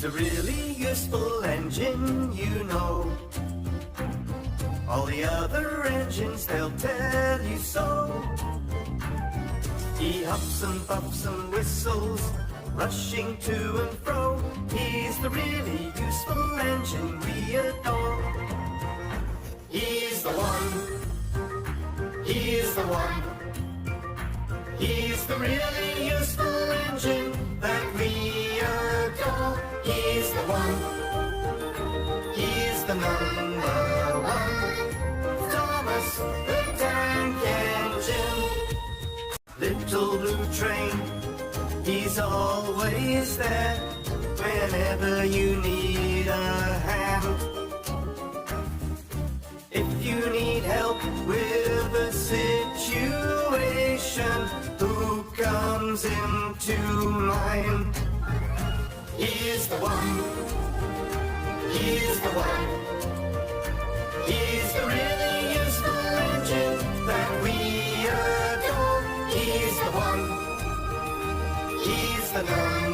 He's a really useful engine, you know. All the other engines, they'll tell you so. He huffs and puffs and whistles, rushing to and fro. He's the really useful engine we adore. He's the one. He's the one. He's the really useful engine that we adore. He's the one. He's the number one. Thomas the Tank Engine. Little blue train, he's always there whenever you need a hand. If you need help with a situation, who comes into mind? He's the one. He's the one. He's the really useful engine that we adore. He's the one. He's the number